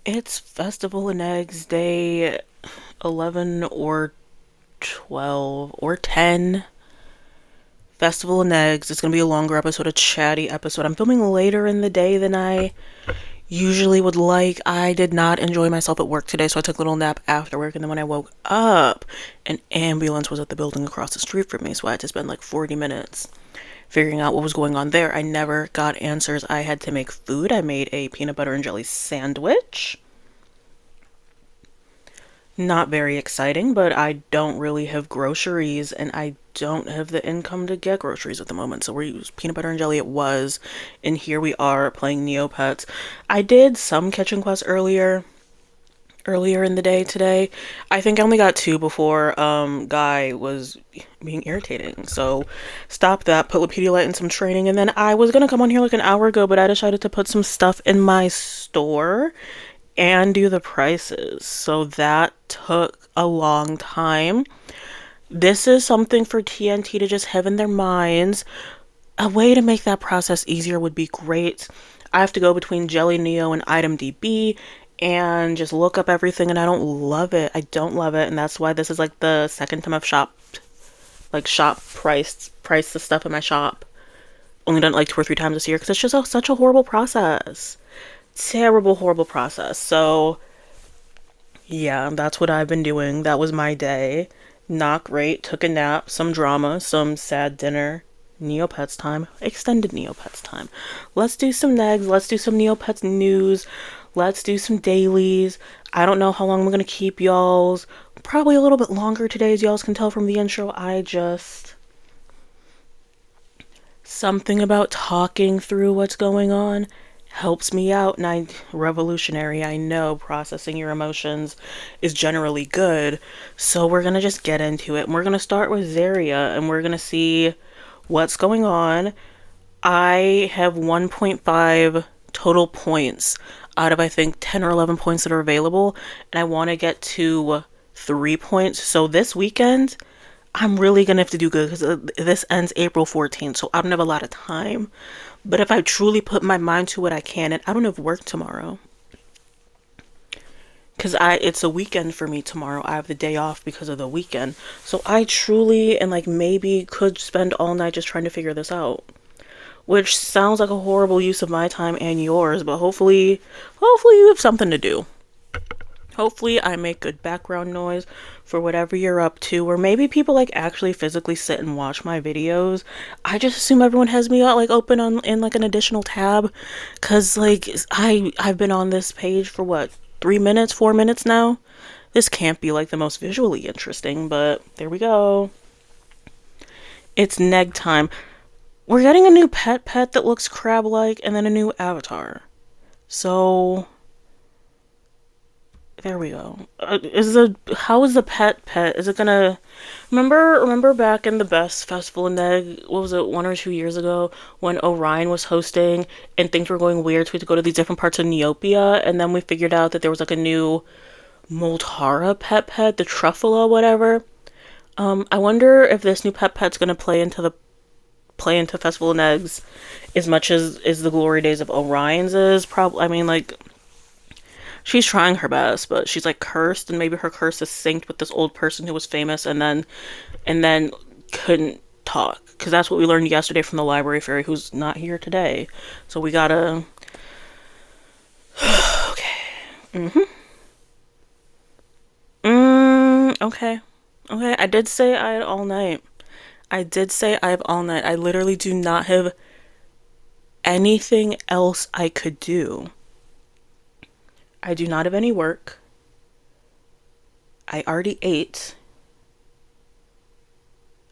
It's Festival of Neggs day 11 or 12 or 10. Festival of Neggs. It's going to be a longer episode, a chatty episode. I'm filming later in the day than I usually would like. I did not enjoy myself at work today, so I took a little nap after work. And then when I woke up, an ambulance was at the building across the street from me, so I had to spend like 40 minutes figuring out what was going on there. I never got answers. I had to make food. I made a peanut butter and jelly sandwich. Not very exciting, but I don't really have groceries and I don't have the income to get groceries at the moment. So we use peanut butter and jelly it was. And here we are playing Neopets. I did some kitchen quests earlier in the day today. I think I only got two before Guy was being irritating. So stop that, put Pedialyte in some training, and then I was gonna come on here like an hour ago, but I decided to put some stuff in my store and do the prices. So that took a long time. This is something for TNT to just have in their minds. A way to make that process easier would be great. I have to go between jellyneo and ItemDB and just look up everything and I don't love it. I don't love it, and that's why this is like the second time I've shopped like shop priced the stuff in my shop. Only done it like 2 or 3 times this year because it's just such a horrible process. Terrible, horrible process. So yeah, that's what I've been doing. That was my day. Not great. Took a nap, some drama, some sad dinner. Neopets time. Extended Neopets time. Let's do some negs. Let's do some Neopets news. Let's do some dailies. I don't know how long I'm going to keep y'all's. Probably a little bit longer today, as y'all can tell from the intro. Something about talking through what's going on helps me out, and revolutionary, I know processing your emotions is generally good. So we're gonna just get into it, and we're gonna start with Zaria and we're gonna see what's going on. I have 1.5 total points out of I think 10 or 11 points that are available, and I want to get to 3 points. So this weekend I'm really gonna have to do good because this ends April 14th, so I don't have a lot of time. But if I truly put my mind to it, I can. And I don't have work tomorrow because I it's a weekend for me tomorrow. I have the day off because of the weekend, so I truly and like maybe could spend all night just trying to figure this out. Which sounds like a horrible use of my time and yours, but hopefully you have something to do. Hopefully, I make good background noise for whatever you're up to, or maybe people like actually physically sit and watch my videos. I just assume everyone has me like open on in like an additional tab, cause like I've been on this page for what 3 minutes, 4 minutes now. This can't be like the most visually interesting, but there we go. It's neg time. We're getting a new pet that looks crab-like, and then a new avatar. So there we go. How is the pet? Is it gonna remember back in the best festival in Neg? What was it, 1 or 2 years ago when Orion was hosting and things were going weird? So we had to go to these different parts of Neopia, and then we figured out that there was like a new Moltara pet, the Truffalo, whatever. I wonder if this new pet's gonna play into Festival of Neggs as much as the glory days of Orion's is. Probably, I mean, like she's trying her best, but she's like cursed, and maybe her curse is synced with this old person who was famous and then couldn't talk. Because that's what we learned yesterday from the library fairy, who's not here today. So we gotta. Okay. Mhm. Okay. Okay. I did say I had all night. I did say I have all night. I literally do not have anything else I could do. I do not have any work. I already ate.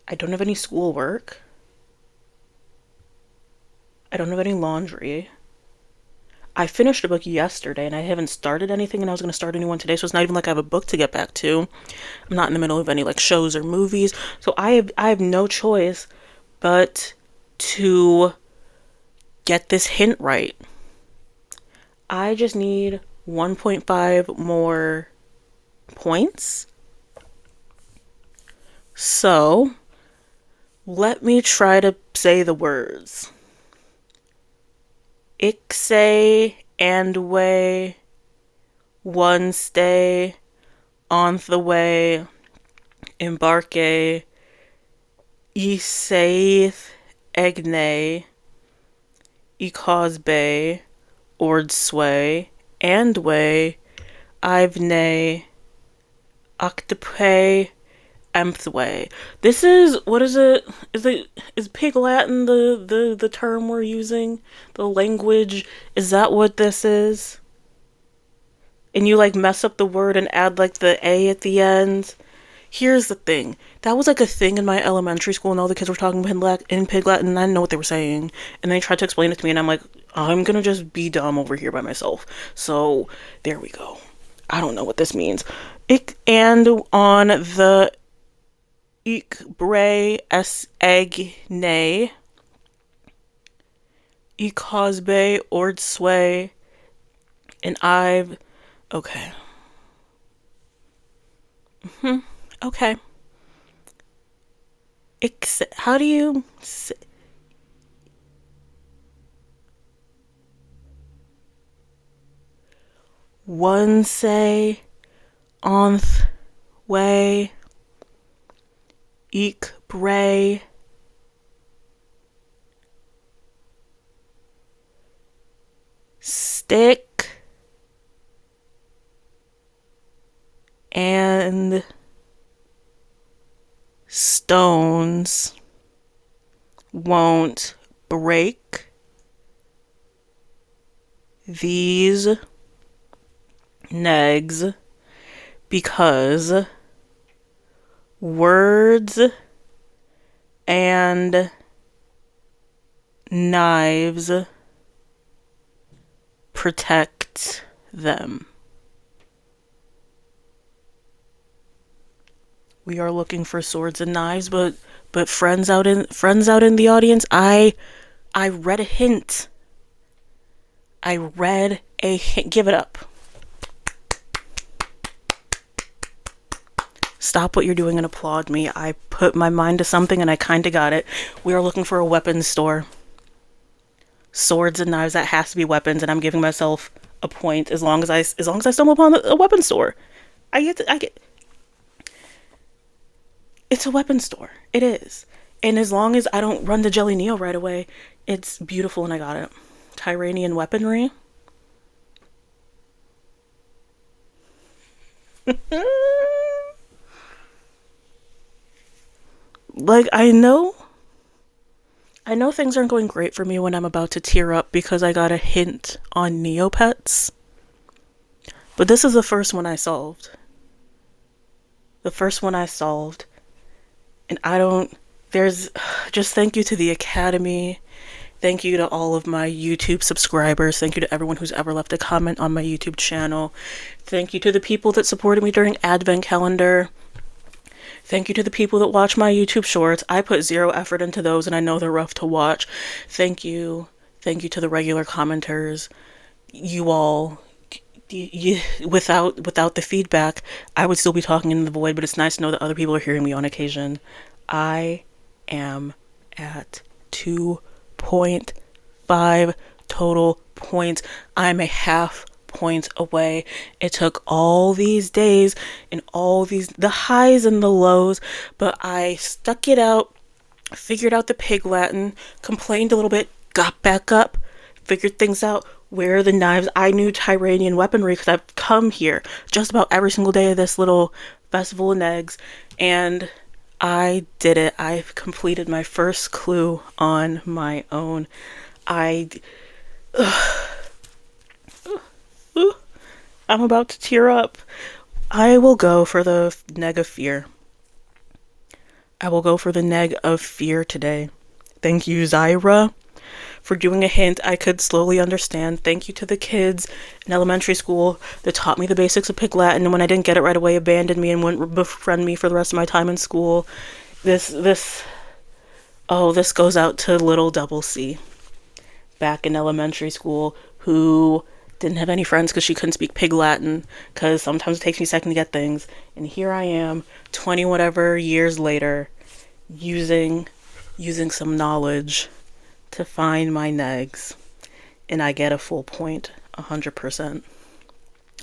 I don't have any schoolwork. I don't have any laundry. I finished a book yesterday and I haven't started anything, and I was going to start a new one today, so it's not even like I have a book to get back to. I'm not in the middle of any like shows or movies. So I have no choice but to get this hint right. I just need 1.5 more points. So, let me try to say the words. Ixay and way one stay, on the way, embarque, e saith, egne, e cosbe, ord sway, and way, Ivne, octope, emthway. This is, what is it? Is Pig Latin the term we're using? The language? Is that what this is? And you like mess up the word and add like the A at the end? Here's the thing. That was like a thing in my elementary school, and all the kids were talking in Pig Latin, and I didn't know what they were saying. And they tried to explain it to me, and I'm like, I'm gonna just be dumb over here by myself. So there we go. I don't know what this means. Ik and on the ik bre es egg nay, ik cosbe ord sway, and I've. Okay. Okay. How do you say? One say, onth way, ek bray, stick, and stones won't break these neggs because words and knives protect them. We are looking for swords and knives, but friends out in the audience, I read a hint. I read a hint. Give it up. Stop what you're doing and applaud me. I put my mind to something and I kind of got it. We are looking for a weapons store. Swords and knives, that has to be weapons, and I'm giving myself a point as long as I stumble upon a weapons store. I get It's a weapons store. It is. And as long as I don't run to jellyneo right away, it's beautiful and I got it. Tyranian weaponry. Like, I know things aren't going great for me when I'm about to tear up because I got a hint on Neopets. But this is the first one I solved. And just thank you to the Academy. Thank you to all of my YouTube subscribers. Thank you to everyone who's ever left a comment on my YouTube channel. Thank you to the people that supported me during Advent Calendar. Thank you to the people that watch my YouTube shorts. I put zero effort into those and I know they're rough to watch. Thank you. Thank you to the regular commenters. You all, without the feedback, I would still be talking in the void, but it's nice to know that other people are hearing me on occasion. I am at 2.5 total points. I'm a half point away. It took all these days and the highs and the lows, but I stuck it out, figured out the Pig Latin, complained a little bit, got back up, figured things out. Where are the knives? I knew Tyranian weaponry because I've come here just about every single day of this little Festival of Neggs, and I did it. I've completed my first clue on my own. I'm about to tear up. I will go for the neg of fear. Today. Thank you, Zyra, for doing a hint I could slowly understand. Thank you to the kids in elementary school that taught me the basics of Pig Latin, and when I didn't get it right away, abandoned me and wouldn't befriend me for the rest of my time in school. This goes out to little DoubleCee back in elementary school, who didn't have any friends because she couldn't speak Pig Latin, because sometimes it takes me a second to get things. And here I am, 20 whatever years later, using some knowledge to find my negs, and I get a full point, 100%.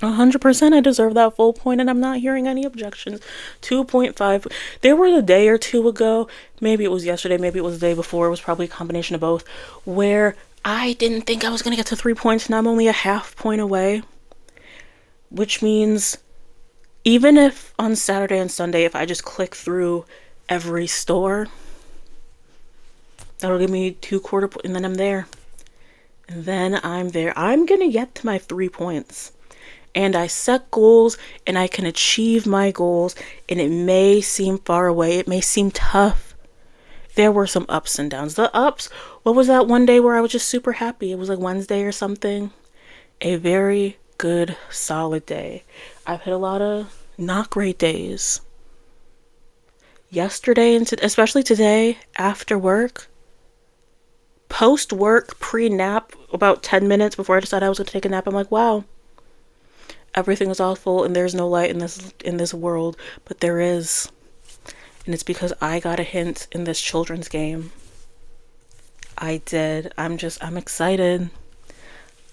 100% I deserve that full point, and I'm not hearing any objections. 2.5. There was a day or two ago, maybe it was yesterday, maybe it was the day before, it was probably a combination of both, where I didn't think I was going to get to 3 points, and I'm only a half point away. Which means even if on Saturday and Sunday, if I just click through every store, that'll give me 2/4 point, and then I'm there. And then I'm there. I'm going to get to my 3 points. And I set goals and I can achieve my goals, and it may seem far away, it may seem tough. There were some ups and downs. The ups, what was that one day where I was just super happy? It was like Wednesday or something. A very good, solid day. I've had a lot of not great days. Yesterday, and especially today, after work, post work, pre nap, about 10 minutes before I decided I was going to take a nap, I'm like, wow, everything is awful and there's no light in this world, but there is. And it's because I got a hint in this children's game. I did. I'm excited.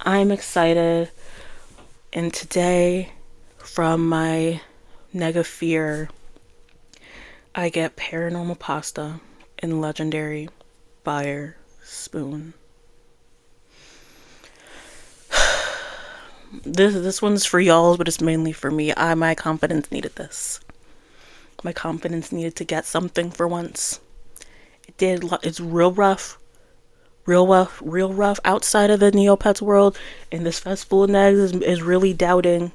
I'm excited. And today, from my nega fear, I get paranormal pasta in legendary fire spoon. This one's for y'all, but it's mainly for me. My confidence needed this. My confidence needed to get something for once. It did. It's real rough. Real rough outside of the Neopets world. And this Festival of Neggs is really doubting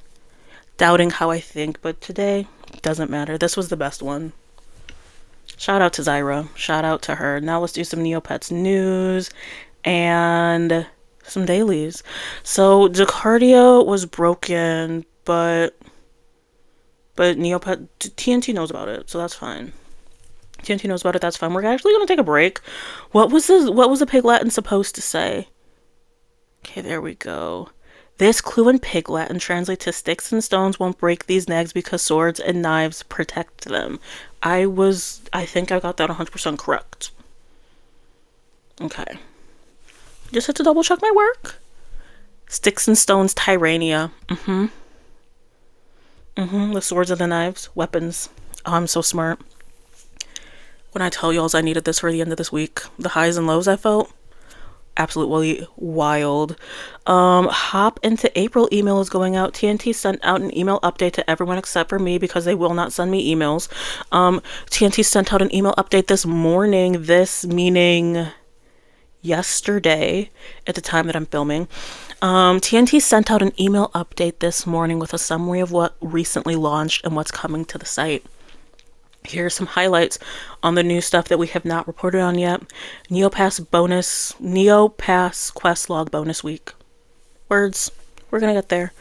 how I think. But today, doesn't matter. This was the best one. Shout out to Zyra. Shout out to her. Now let's do some Neopets news and some dailies. So Decardia was broken, but Neopet TNT knows about it, so that's fine. TNT knows about it, that's fine. We're actually gonna take a break. What was the Pig Latin supposed to say? Okay, there we go. This clue in Pig Latin translates to sticks and stones won't break these nags because swords and knives protect them. I think I got that 100% correct. Okay. Just had to double check my work. Sticks and stones, Tyrania. The swords and the knives, weapons. Oh, I'm so smart. When I tell y'all I needed this for the end of this week, the highs and lows I felt, absolutely wild. Hop into April email is going out. TNT sent out an email update to everyone except for me because they will not send me emails. TNT sent out an email update this morning, this meaning yesterday at the time that I'm filming. TNT sent out an email update this morning with a summary of what recently launched and what's coming to the site. Here are some highlights on the new stuff that we have not reported on yet. Neopets quest log bonus week. Words. We're gonna get there.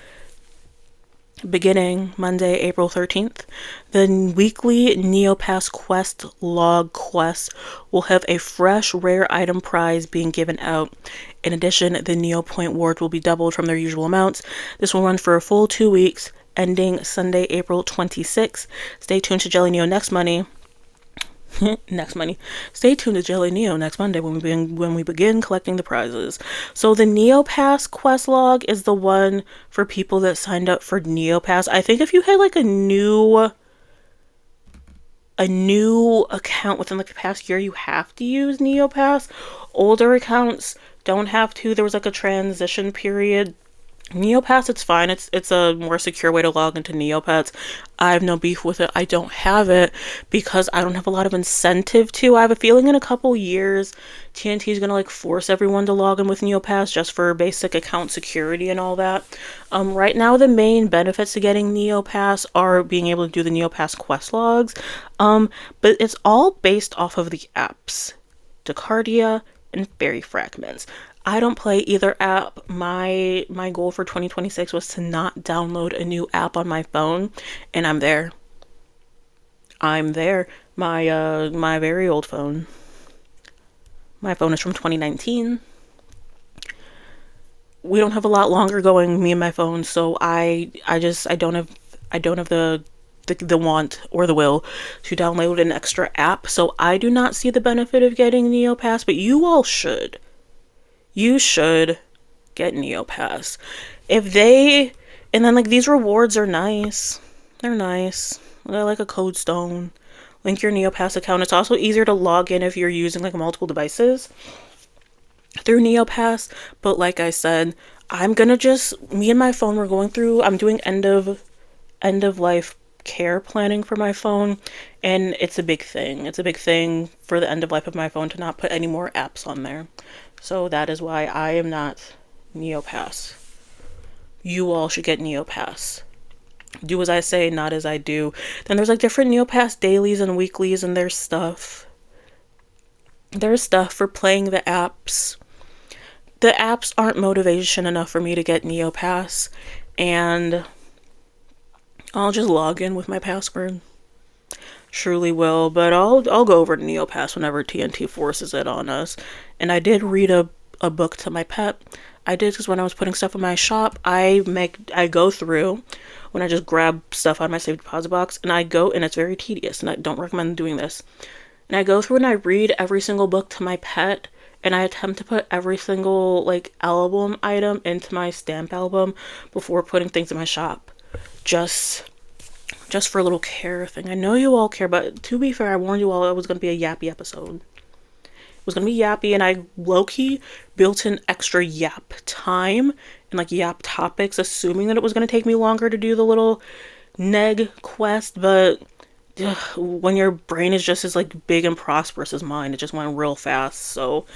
Beginning Monday, April 13th, the weekly Neopets quest log quest will have a fresh rare item prize being given out. In addition, the Neopoint rewards will be doubled from their usual amounts. This will run for a full 2 weeks, ending Sunday, April 26th. Stay tuned to jellyneo next Monday. Stay tuned to jellyneo next Monday when we begin collecting the prizes. So the Neopets quest log is the one for people that signed up for Neopets. I think if you had like a new account within like the past year, you have to use Neopets. Older accounts don't have to. There was like a transition period. Neopets, it's fine. It's a more secure way to log into Neopets. I have no beef with it. I don't have it because I don't have a lot of incentive to. I have a feeling in a couple years TNT is gonna like force everyone to log in with Neopets just for basic account security and all that. Right now the main benefits to getting Neopets are being able to do the Neopets quest logs. But it's all based off of the apps, Decardia and Fairy Fragments. I don't play either app. My goal for 2026 was to not download a new app on my phone, and I'm there. My very old phone. My phone is from 2019. We don't have a lot longer going, me and my phone, so I don't have the want or the will to download an extra app. So I do not see the benefit of getting Neopets, but you all should. You should get Neopets. If And then like these rewards are nice. They're nice. They're like a code stone. Link your Neopass account. It's also easier to log in if you're using like multiple devices through Neopass. But like I said, I'm gonna just me and my phone we're going through I'm doing end of life care planning for my phone, and it's a big thing. It's a big thing for the end of life of my phone to not put any more apps on there. So that is why I am not Neopass. You all should get Neopass. Do as I say, not as I do. Then there's like different Neopass dailies and weeklies, and there's stuff. There's stuff for playing the apps. The apps aren't motivation enough for me to get Neopass, and I'll just log in with my password. Surely will, but I'll go over to Neopass whenever TNT forces it on us. And I did read a book to my pet. I did because when I was putting stuff in my shop, I go through when I just grab stuff out of my safe deposit box, and I go, and it's very tedious, and I don't recommend doing this. And I go through and I read every single book to my pet, and I attempt to put every single like album item into my stamp album before putting things in my shop. Just for a little care thing. I know you all care, but to be fair, I warned you all it was going to be a yappy episode. It was going to be yappy, and I low-key built in extra yap time and like yap topics, assuming that it was going to take me longer to do the little neg quest, but when your brain is just as like big and prosperous as mine, it just went real fast. So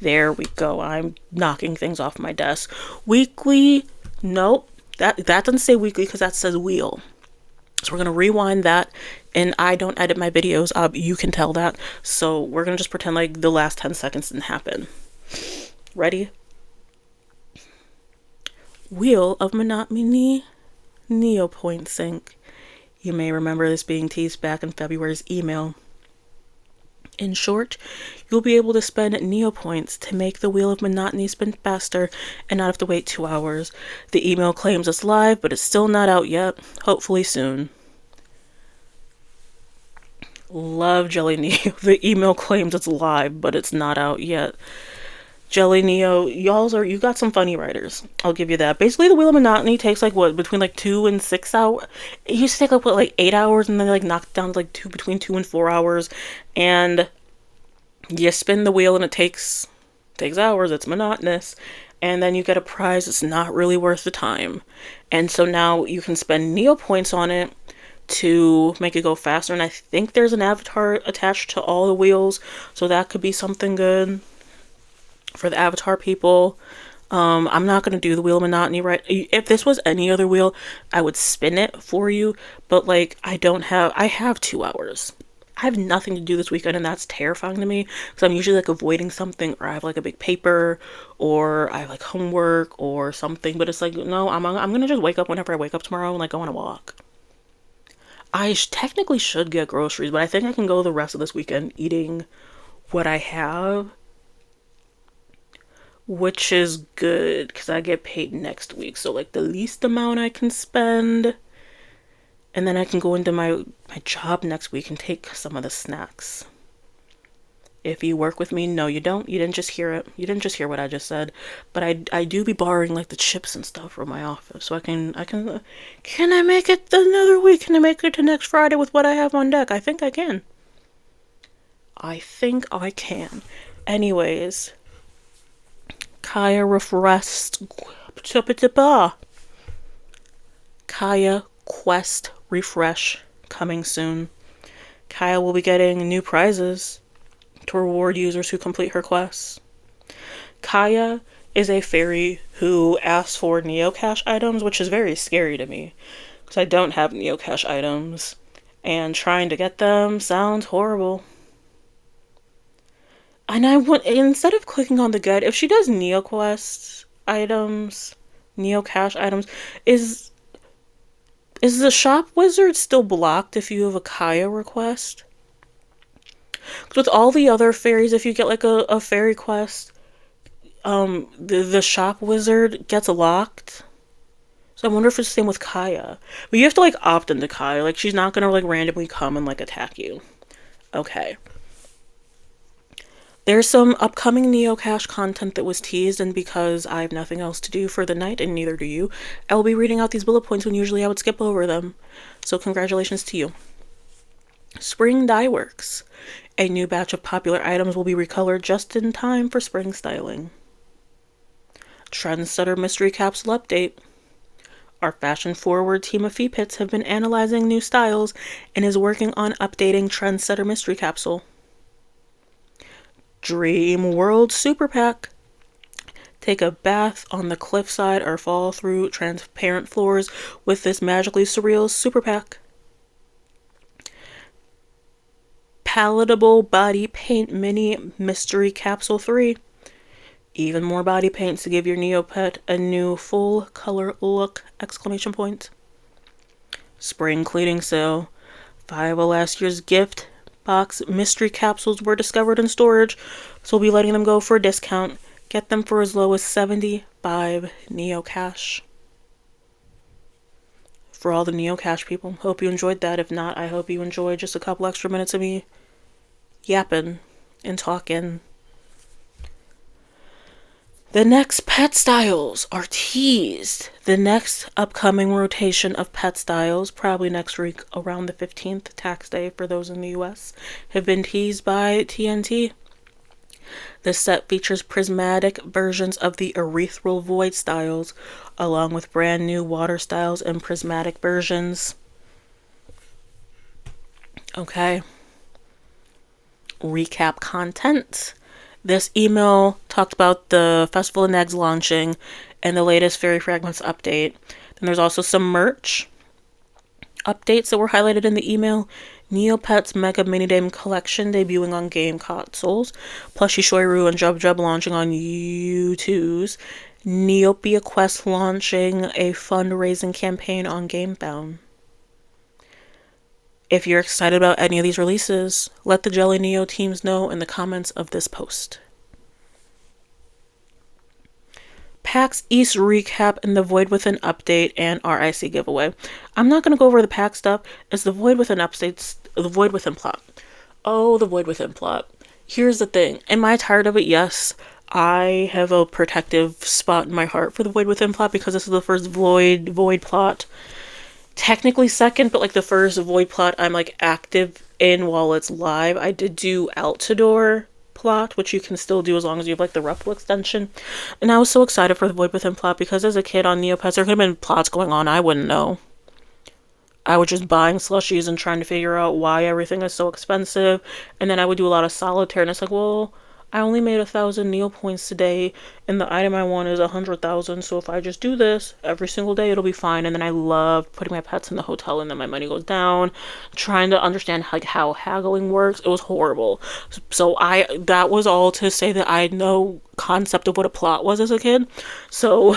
there we go. I'm knocking things off my desk. Weekly, nope. That doesn't say weekly because that says wheel. So we're going to rewind that, and I don't edit my videos. You can tell that. So we're going to just pretend like the last 10 seconds didn't happen. Ready? Wheel of Monotony Neopoint sync. You may remember this being teased back in February's email. In short, you'll be able to spend Neopoints to make the Wheel of Monotony spin faster and not have to wait 2 hours. The email claims it's live, but it's still not out yet. Hopefully soon. Love jellyneo. The email claims it's live, but it's not out yet. jellyneo, you got some funny writers. I'll give you that. Basically, the Wheel of Monotony takes like what, between like 2 and 6 hours. It used to take like what, like 8 hours, and then like knocked it down to like between 2 and 4 hours. And you spin the wheel, and it takes hours. It's monotonous, and then you get a prize. It's not really worth the time. And so now you can spend Neopoints on it to make it go faster. And I think there's an avatar attached to all the wheels, so that could be something good for the avatar people. I'm not going to do the Wheel of Monotony right. If this was any other wheel, I would spin it for you, but like I have 2 hours. I have nothing to do this weekend, and that's terrifying to me because I'm usually like avoiding something, or I have like a big paper, or I have like homework or something. But it's like, no, I'm gonna just wake up whenever I wake up tomorrow and like go on a walk. I technically should get groceries, but I think I can go the rest of this weekend eating what I have, which is good because I get paid next week. So like the least amount I can spend, and then I can go into my job next week and take some of the snacks. If you work with me, no, you don't. You didn't just hear it. You didn't just hear what I just said. But I do be borrowing like the chips and stuff from my office, so can I make it another week? Can I make it to next Friday with what I have on deck? I think I can. I think I can. Anyways, Kaya refreshed. Kaya Quest refresh coming soon. Kaya will be getting new prizes to reward users who complete her quests. Kaya is a fairy who asks for Neocash items, which is very scary to me because I don't have Neocash items, and trying to get them sounds horrible. And I want, instead of clicking on the guide, if she does Neoquest items, Neocash items, is the shop wizard still blocked if you have a Kaya request? With all the other fairies, if you get like a fairy quest, the shop wizard gets locked. So I wonder if it's the same with Kaya. But you have to like opt into Kaya. Like she's not gonna like randomly come and like attack you. Okay. There's some upcoming Neocache content that was teased, and because I have nothing else to do for the night, and neither do you, I will be reading out these bullet points when usually I would skip over them. So congratulations to you. Spring Dye Works. A new batch of popular items will be recolored just in time for spring styling. Trendsetter Mystery Capsule Update. Our fashion-forward team of Feepits have been analyzing new styles and is working on updating Trendsetter Mystery Capsule. Dream World Super Pack. Take a bath on the cliffside or fall through transparent floors with this magically surreal super pack. Palatable Body Paint Mini Mystery Capsule 3. Even more body paints to give your Neopet a new full color look! Exclamation point. Spring cleaning sale. 5 of last year's gift box mystery capsules were discovered in storage, so we'll be letting them go for a discount. Get them for as low as 75 Neocash. For all the Neocash people, hope you enjoyed that. If not, I hope you enjoyed just a couple extra minutes of me yapping and talking. The next pet styles are teased. The next upcoming rotation of pet styles, probably next week around the 15th, tax day for those in the US, have been teased by TNT. The set features prismatic versions of the Erythral Void styles, along with brand new water styles and prismatic versions. Okay. Recap content. This email talked about the Festival of Neggs launching and the latest Fairy Fragments update. Then there's also some merch updates that were highlighted in the email. Neopets Mega Minidame Collection debuting on game consoles. Plushie Shoiru and Jub Jub launching on U2s. Neopia Quest launching a fundraising campaign on GameFound. If you're excited about any of these releases, let the jellyneo teams know in the comments of this post. PAX East recap and the Void Within update and RIC giveaway. I'm not going to go over the PAX stuff. It's the Void Within updates, the Void Within plot. Oh, the Void Within plot. Here's the thing. Am I tired of it? Yes. I have a protective spot in my heart for the Void Within plot because this is the first Void plot. Technically second, but like the first Void plot I'm like active in while it's live. I did do Altador plot, which you can still do as long as you have like the Ruffle extension. And I was so excited for the Void Within plot because as a kid on Neopets, there could have been plots going on I wouldn't know. I was just buying slushies and trying to figure out why everything is so expensive. And then I would do a lot of solitaire and it's like, well, I only made 1,000 Neopoints today and the item I want is 100,000. So if I just do this every single day, it'll be fine. And then I love putting my pets in the hotel and then my money goes down. Trying to understand like how haggling works. It was horrible. So that was all to say that I had no concept of what a plot was as a kid. So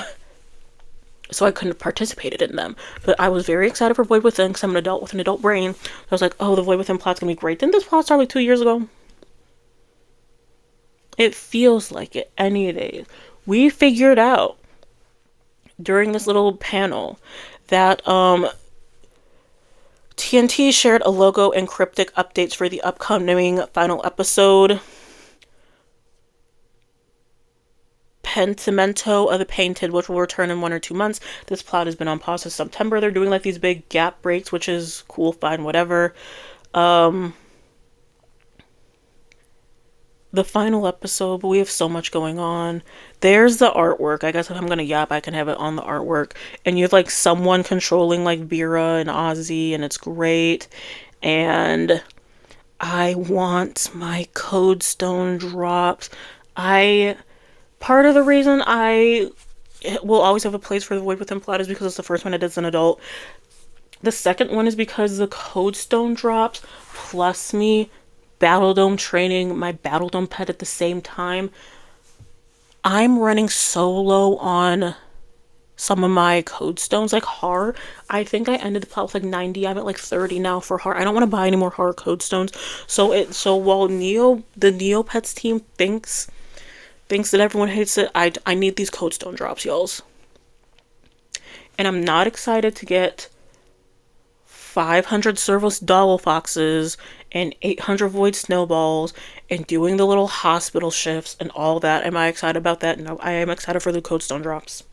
I couldn't have participated in them. But I was very excited for Void Within because I'm an adult with an adult brain. So I was like, oh, the Void Within plot's gonna be great. Didn't this plot start like 2 years ago? It feels like it any day. We figured out during this little panel that TNT shared a logo and cryptic updates for the upcoming final episode. Pentimento of the Painted, which will return in 1 or 2 months. This plot has been on pause since September. They're doing like these big gap breaks, which is cool, fine, whatever. The final episode, but we have so much going on. There's the artwork. I guess if I'm gonna yap, I can have it on the artwork. And you have like someone controlling like Vera and Ozzy, and it's great. And I want my code stone dropped. Part of the reason I will always have a place for the Void Within plot is because it's the first one I did as an adult. The second one is because the code stone drops, plus me Battledome training my Battledome pet at the same time. I'm running so low on some of my code stones, like Har. I think I ended the plot with like 90. I'm at like 30 now for Har. I don't want to buy any more Har code stones. So while the Neopets team thinks that everyone hates it, I need these code stone drops, y'alls. And I'm not excited to get 500 serverless doll foxes and 800 void snowballs and doing the little hospital shifts and all that. Am I excited about that? No, I am excited for the codestone drops.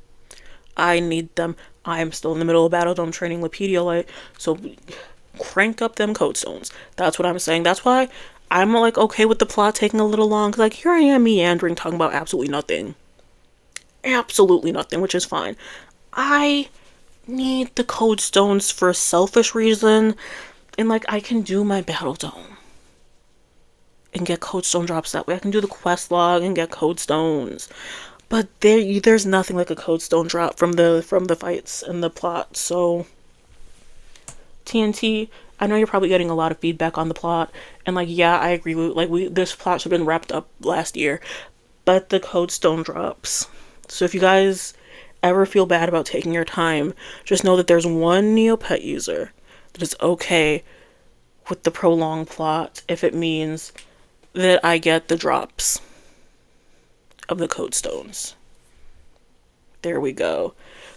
I need them. I am still in the middle of Battledome training Lepediolite, so crank up them codestones. That's what I'm saying. That's why I'm like okay with the plot taking a little long, because like here I am meandering talking about absolutely nothing. Absolutely nothing, which is fine. I need the codestones for a selfish reason, and like I can do my Battledome and get codestone drops that way. I can do the quest log and get codestones. But there's nothing like a codestone drop from the fights and the plot. So TNT, I know you're probably getting a lot of feedback on the plot, and like yeah, I agree with this plot should have been wrapped up last year, but the codestone drops. So if you guys ever feel bad about taking your time, just know that there's one Neopet user that is okay with the prolonged plot if it means that I get the drops of the codestones. There we go.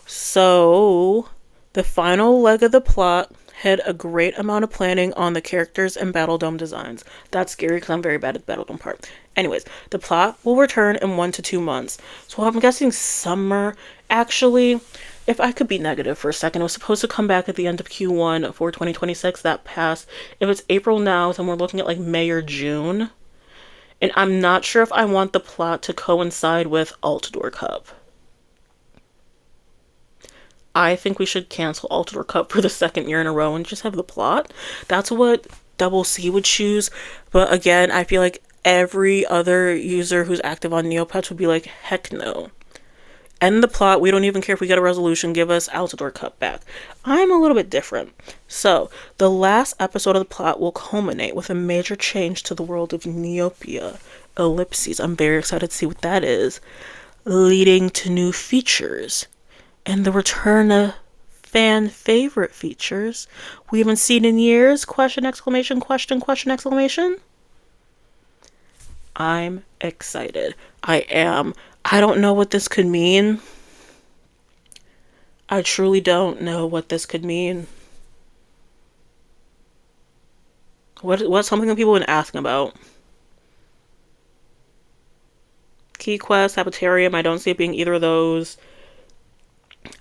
So the final leg of the plot had a great amount of planning on the characters and Battledome designs. That's scary because I'm very bad at the Battledome part. Anyways, the plot will return in 1 to 2 months. So I'm guessing summer. Actually, if I could be negative for a second, it was supposed to come back at the end of Q1 for 2026. That passed. If it's April now, then we're looking at like May or June. And I'm not sure if I want the plot to coincide with Altador Cup. I think we should cancel Altador Cup for the 2nd year in a row and just have the plot. That's what DoubleCee would choose. But again, I feel like every other user who's active on Neopets would be like, heck no. End the plot. We don't even care if we get a resolution. Give us Altador Cup back. I'm a little bit different. So, the last episode of the plot will culminate with a major change to the world of Neopia. Ellipses. I'm very excited to see what that is. Leading to new features. And the return of fan favorite features we haven't seen in years. Question, exclamation, question, exclamation. I'm excited. I am. I don't know what this could mean. I truly don't know what this could mean. What's something that people have been asking about? Key Quest, Habitarium, I don't see it being either of those.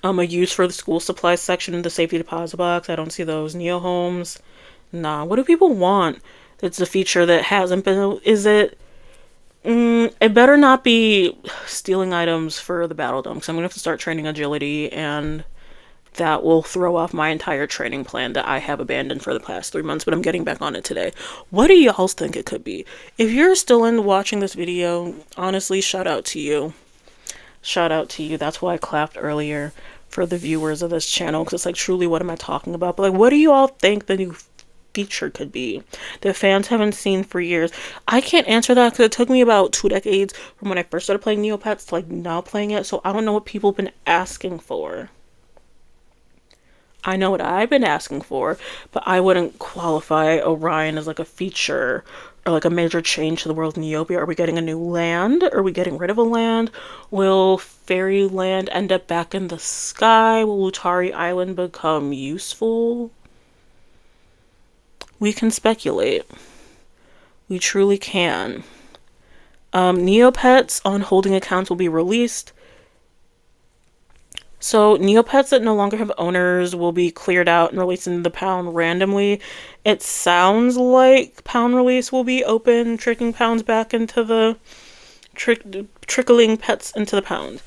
A use for the school supplies section in the safety deposit box. I don't see those. Neo homes. Nah. What do people want? It's a feature that hasn't been. Is it? It better not be stealing items for the Battledome, because I'm gonna have to start training agility, and that will throw off my entire training plan that I have abandoned for the past 3 months. But I'm getting back on it today. What do y'all think it could be? If you're still in watching this video, honestly, shout out to you. Shout out to you. That's why I clapped earlier for the viewers of this channel, because it's like, truly, what am I talking about? But like, what do you all think the new feature could be that fans haven't seen for years? I can't answer that because it took me about 2 decades from when I first started playing Neopets to like now playing it. So I don't know what people have been asking for. I know what I've been asking for, but I wouldn't qualify Orion as like a feature or like a major change to the world of Neopia. Are we getting a new land? Are we getting rid of a land? Will Fairyland end up back in the sky? Will Lutari Island become useful? We can speculate. We truly can. Neopets on holding accounts will be released. So Neopets that no longer have owners will be cleared out and released into the pound randomly. It sounds like pound release will be open, tricking pounds back into the trickling pets into the pound.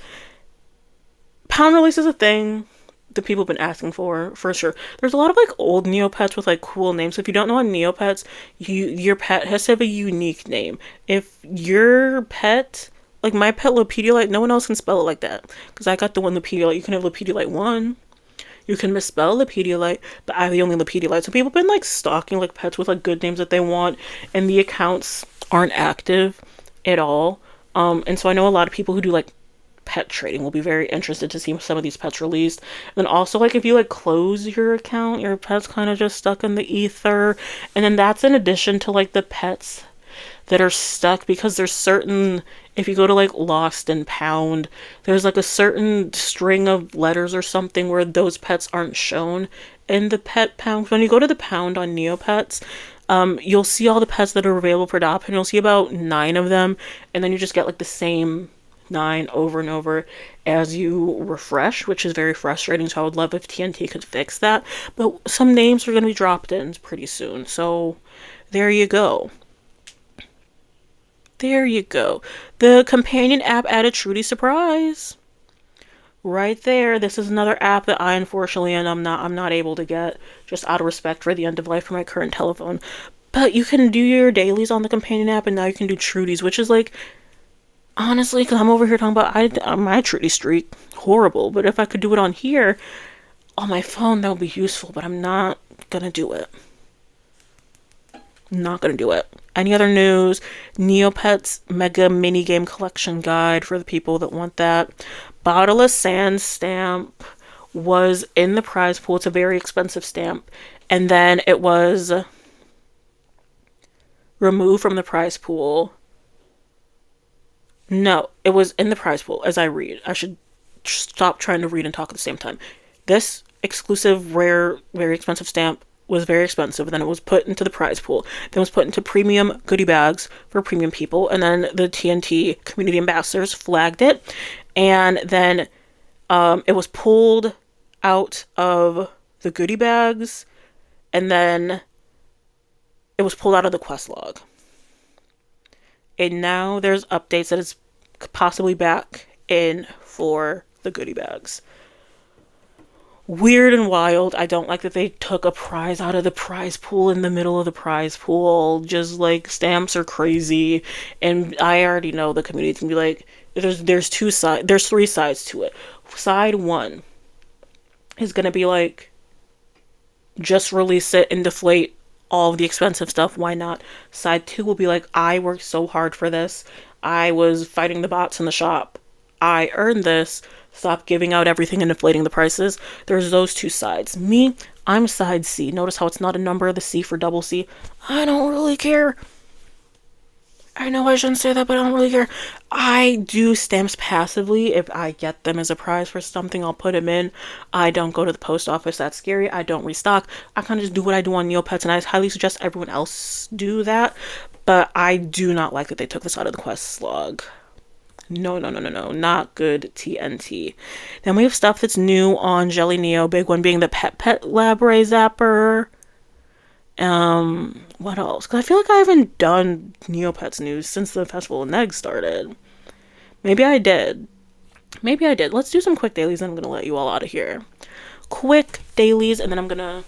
Pound release is a thing that people have been asking for sure. There's a lot of like old Neopets with like cool names. So if you don't know on Neopets, your pet has to have a unique name. If your pet, like my pet Lepediolite, no one else can spell it like that. Because I got the one Lepediolite. You can have Lepediolite 1. You can misspell Lepediolite, but I have the only Lepediolite. So people have been like stalking like pets with like good names that they want, and the accounts aren't active at all. And so I know a lot of people who do like pet trading will be very interested to see some of these pets released. And then also, like, if you like close your account, your pet's kind of just stuck in the ether. And then that's in addition to like the pets that are stuck because there's certain if you go to like Lost and Pound, there's like a certain string of letters or something where those pets aren't shown in the pet pound. When you go to the pound on Neopets, you'll see all the pets that are available for adoption. You'll see about 9 of them, and then you just get like the same 9 over and over as you refresh, which is very frustrating. So I would love if TNT could fix that. But some names are going to be dropped in pretty soon. So there you go. There you go. The companion app added Trudy Surprise. Right there. This is another app that I unfortunately and I'm not able to get, just out of respect for the end of life for my current telephone. But you can do your dailies on the companion app, and now you can do Trudy's, which is like, honestly, because I'm over here talking about my Trudy streak, horrible. But if I could do it on here, on my phone, that would be useful. But I'm not gonna do it. Not gonna do it. Any other news? Neopets Mega Minigame Collection Guide for the people that want that. Bottleless Sand stamp was in the prize pool. It's a very expensive stamp. And then it was removed from the prize pool. No, it was in the prize pool as I read. I should stop trying to read and talk at the same time. This exclusive, rare, very expensive stamp was very expensive. And then it was put into the prize pool. Then it was put into premium goodie bags for premium people. And then the TNT community ambassadors flagged it. And then it was pulled out of the goodie bags. And then it was pulled out of the quest log. And now there's updates that it's possibly back in for the goodie bags. Weird and wild. I don't like that they took a prize out of the prize pool in the middle of the prize pool. Just like, stamps are crazy, and I already know the community can be like, there's 3 sides to it. Side 1 is gonna be like, just release it and deflate all of the expensive stuff. Why not? Side 2 will be like, I worked so hard for this. I was fighting the bots in the shop. I earned this. Stop giving out everything and inflating the prices. There's those 2 sides. Me, I'm side C. Notice how it's not a number of the C for DoubleCee. I don't really care. I know I shouldn't say that, but I don't really care. I do stamps passively. If I get them as a prize for something, I'll put them in. I don't go to the post office. That's scary. I don't restock. I kind of just do what I do on Neopets, and I highly suggest everyone else do that. But I do not like that they took this out of the quest log. No, not good, TNT. Then we have stuff that's new on jellyneo, big one being the Pet Labre Zapper. What else? Because I feel like I haven't done Neopets news since the Festival of Neggs started. Maybe I did. Let's do some quick dailies, and I'm gonna let you all out of here. Quick dailies, and then I'm gonna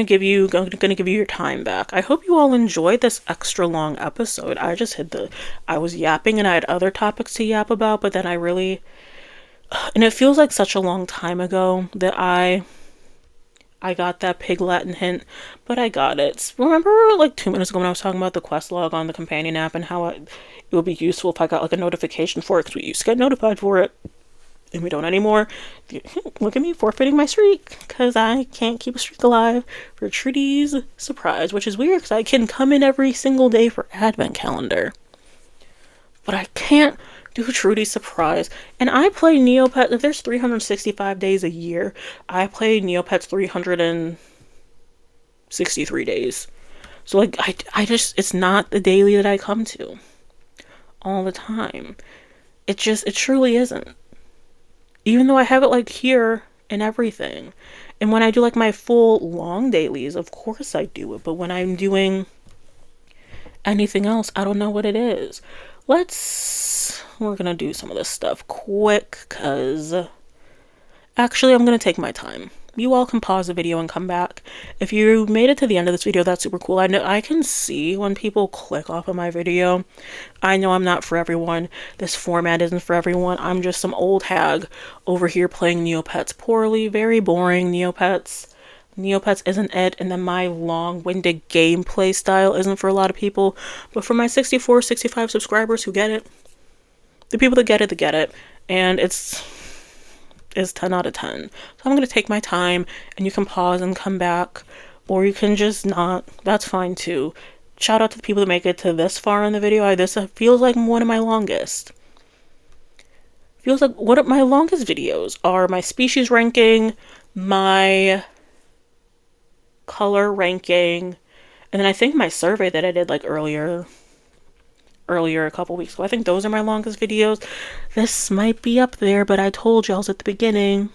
give you your time back. I hope you all enjoyed this extra long episode. I was yapping, and I had other topics to yap about, but then and it feels like such a long time ago that I got that pig Latin hint, but I got it. Remember like 2 minutes ago when I was talking about the quest log on the companion app and how it would be useful if I got like a notification for it, because we used to get notified for it and we don't anymore. Look at me forfeiting my streak because I can't keep a streak alive for Trudy's Surprise, which is weird because I can come in every single day for advent calendar, but I can't do Trudy's Surprise. And I play Neopets. If there's 365 days a year, I play Neopets 363 days. So like I just, it's not the daily that I come to all the time. It truly isn't. Even though I have it like here and everything. And when I do like my full long dailies, of course I do it. But when I'm doing anything else, I don't know what it is. We're gonna do some of this stuff quick, because actually I'm gonna take my time. You all can pause the video and come back. If you made it to the end of this video, that's super cool. I know I can see when people click off of my video. I know I'm not for everyone. This format isn't for everyone. I'm just some old hag over here playing Neopets poorly. Very boring Neopets. Neopets isn't it, and then my long-winded gameplay style isn't for a lot of people. But for my 64, 65 subscribers who get it, the people that get it, they get it. And it's 10 out of 10. So I'm going to take my time, and you can pause and come back, or you can just not. That's fine too. shout out to the people that make it to this far in the video. This feels like one of my longest. Feels like one of my longest videos are my species ranking, my color ranking, and then I think my survey that I did like earlier a couple weeks ago. I think those are my longest videos. This might be up there, but I told y'all at the beginning,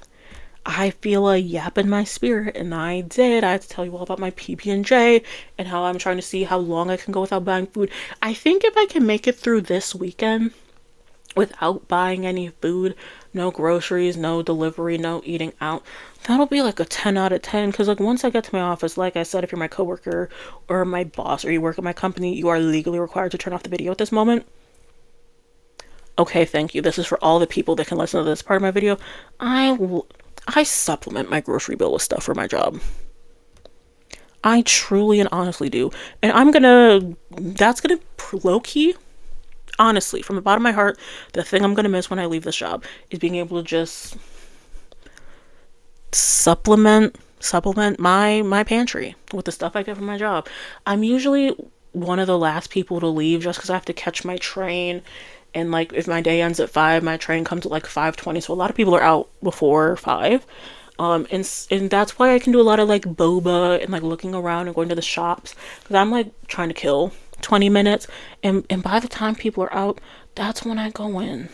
I feel a yap in my spirit, and I did. I had to tell you all about my PB&J and how I'm trying to see how long I can go without buying food. I think if I can make it through this weekend without buying any food, no groceries, no delivery, no eating out, that'll be like a 10 out of 10. Because like once I get to my office, like I said, if you're my coworker or my boss or you work at my company, you are legally required to turn off the video at this moment. Okay, thank you. This is for all the people that can listen to this part of my video. I supplement my grocery bill with stuff for my job. I truly and honestly do. And that's gonna low-key, honestly, from the bottom of my heart, the thing I'm gonna miss when I leave this job is being able to just supplement my pantry with the stuff I get from my job. I'm usually one of the last people to leave just because I have to catch my train, and like if my day ends at 5, my train comes at like 5:20, so a lot of people are out before 5. And that's why I can do a lot of like boba and like looking around and going to the shops, because I'm like trying to kill 20 minutes, and by the time people are out, that's when I go in.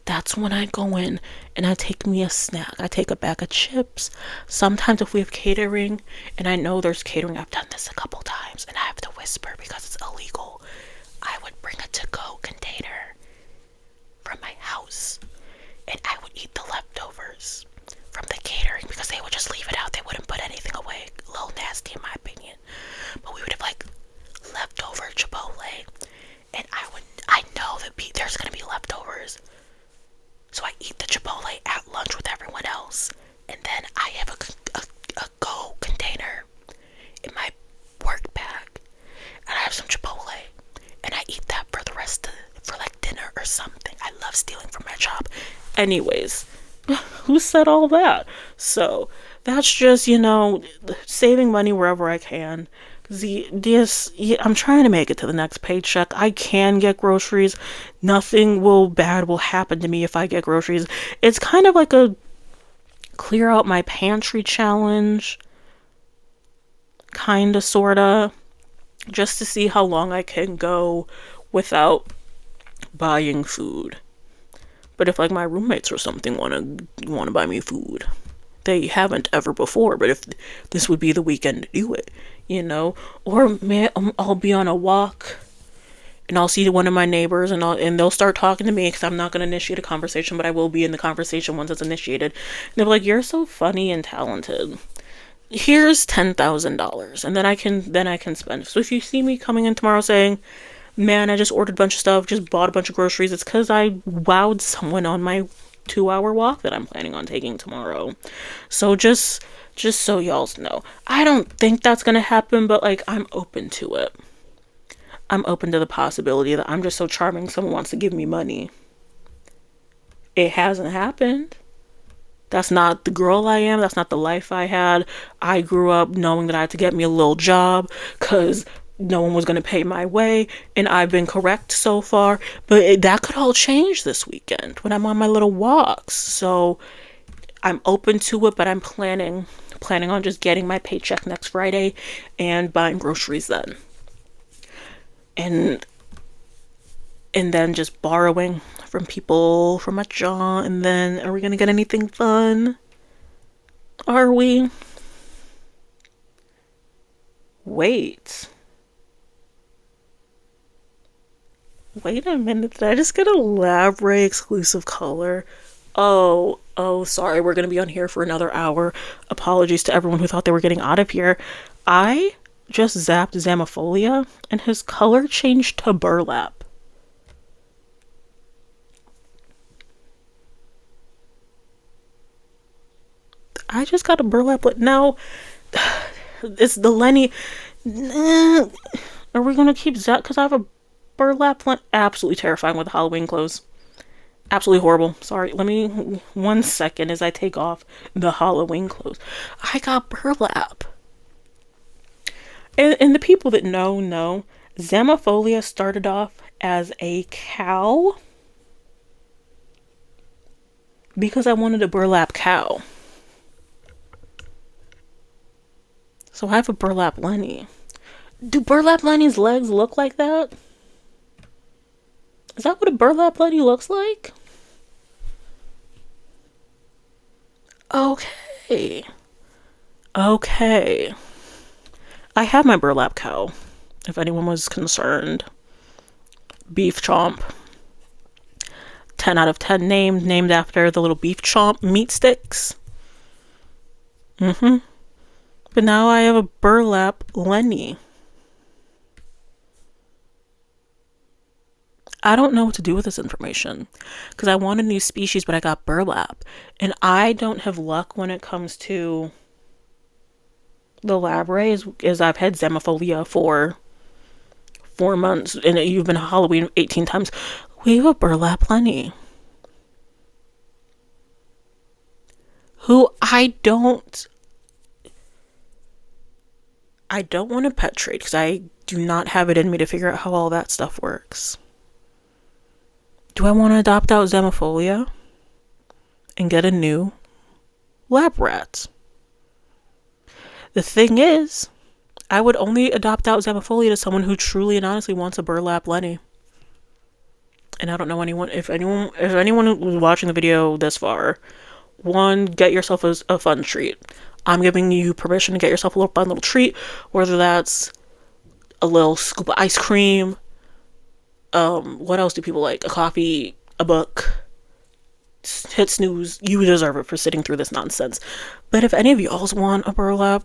That's when I go in and I take me a snack. I take a bag of chips. Sometimes if we have catering, and I know there's catering, I've done this a couple times and I have to whisper because it's illegal. I would bring a to-go container from my house and I would eat the leftovers from the catering because they would just leave it out. They wouldn't put anything away. A little nasty in my opinion. But we would have like leftover Chipotle, and I know that there's gonna be leftovers. So I eat the Chipotle at lunch with everyone else, and then I have a go container in my work bag, and I have some Chipotle, and I eat that for the rest of for like dinner or something. I love stealing from my job. Anyways, who said all that? So that's just, saving money wherever I can. I'm trying to make it to the next paycheck. I can get groceries. Nothing bad will happen to me if I get groceries. It's kind of like a clear out my pantry challenge, kinda, sorta, just to see how long I can go without buying food. But if like my roommates or something wanna buy me food, they haven't ever before, but if this would be the weekend to do it, or I'll be on a walk and I'll see one of my neighbors, and they'll start talking to me because I'm not going to initiate a conversation, but I will be in the conversation once it's initiated. And they're like, "You're so funny and talented. Here's $10,000, and then I can spend." So if you see me coming in tomorrow saying, "Man, I just ordered a bunch of stuff, just bought a bunch of groceries," it's because I wowed someone on my 2-hour walk that I'm planning on taking tomorrow. So just so y'all know, I don't think that's gonna happen, but like I'm open to it. I'm open to the possibility that I'm just so charming someone wants to give me money. It hasn't happened. That's not the girl I am. That's not the life I had. I grew up knowing that I had to get me a little job because no one was going to pay my way, and I've been correct so far, but that could all change this weekend when I'm on my little walks. So I'm open to it, but I'm planning on just getting my paycheck next Friday and buying groceries then, and then just borrowing from people from my job. And then, are we gonna get anything fun? Are we? Wait a minute, did I just get a Labray exclusive color? Oh, sorry, we're gonna be on here for another hour. Apologies to everyone who thought they were getting out of here. I just zapped Zamifolia, and his color changed to burlap. I just got a burlap. Now, it's the Lenny. Are we gonna keep Zap? Because I have a burlap. Absolutely terrifying with Halloween clothes. Absolutely horrible. Sorry, let me 1 second as I take off the Halloween clothes. I got burlap. And the people that know, Zamifolia started off as a cow because I wanted a burlap cow. So I have a burlap Lenny. Do burlap Lenny's legs look like that? Is that what a burlap Lenny looks like? Okay. Okay. I have my burlap cow, if anyone was concerned. Beef chomp. 10 out of 10 named after the little beef chomp meat sticks. But now I have a burlap Lenny. I don't know what to do with this information because I want a new species, but I got burlap. And I don't have luck when it comes to the labray, as I've had Zamifolia for 4 months and you've been Halloween 18 times. We have a burlap Lenny who I don't want to pet trade because I do not have it in me to figure out how all that stuff works. Do I want to adopt out Zamifolia and get a new lab rat? The thing is, I would only adopt out Zamifolia to someone who truly and honestly wants a burlap Lenny. And I don't know if anyone was watching the video this far, one, get yourself a fun treat. I'm giving you permission to get yourself a fun little treat, whether that's a little scoop of ice cream. What else do people like? A coffee, a book. Hit snooze. You deserve it for sitting through this nonsense. But if any of y'all want a burlap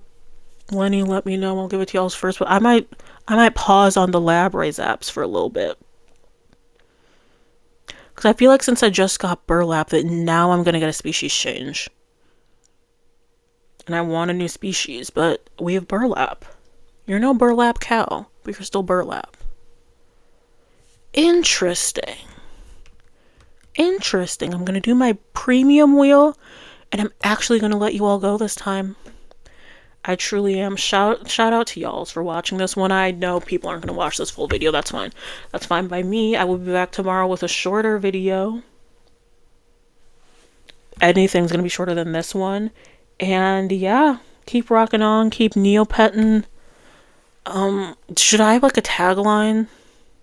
Lenny, let me know. I'll give it to y'all first. But I might pause on the labray apps for a little bit. Because I feel like since I just got burlap, that now I'm going to get a species change. And I want a new species, but we have burlap. You're no burlap cow, but you're still burlap. Interesting. I'm going to do my premium wheel, and I'm actually going to let you all go this time. I truly am. Shout out to y'all for watching this one. I know people aren't going to watch this full video. That's fine. That's fine by me. I will be back tomorrow with a shorter video. Anything's going to be shorter than this one. And yeah, keep rocking on. Keep neopetting. Should I have like a tagline?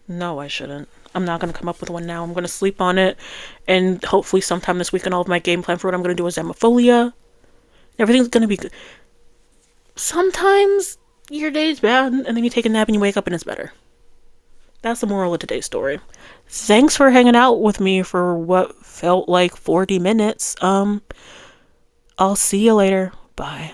No, I shouldn't. I'm not going to come up with one now. I'm going to sleep on it. And hopefully sometime this week, and all of my game plan for what I'm going to do is Zamifolia. Everything's going to be good. Sometimes your day's bad, and then you take a nap and you wake up and it's better. That's the moral of today's story. Thanks for hanging out with me for what felt like 40 minutes. I'll see you later. Bye.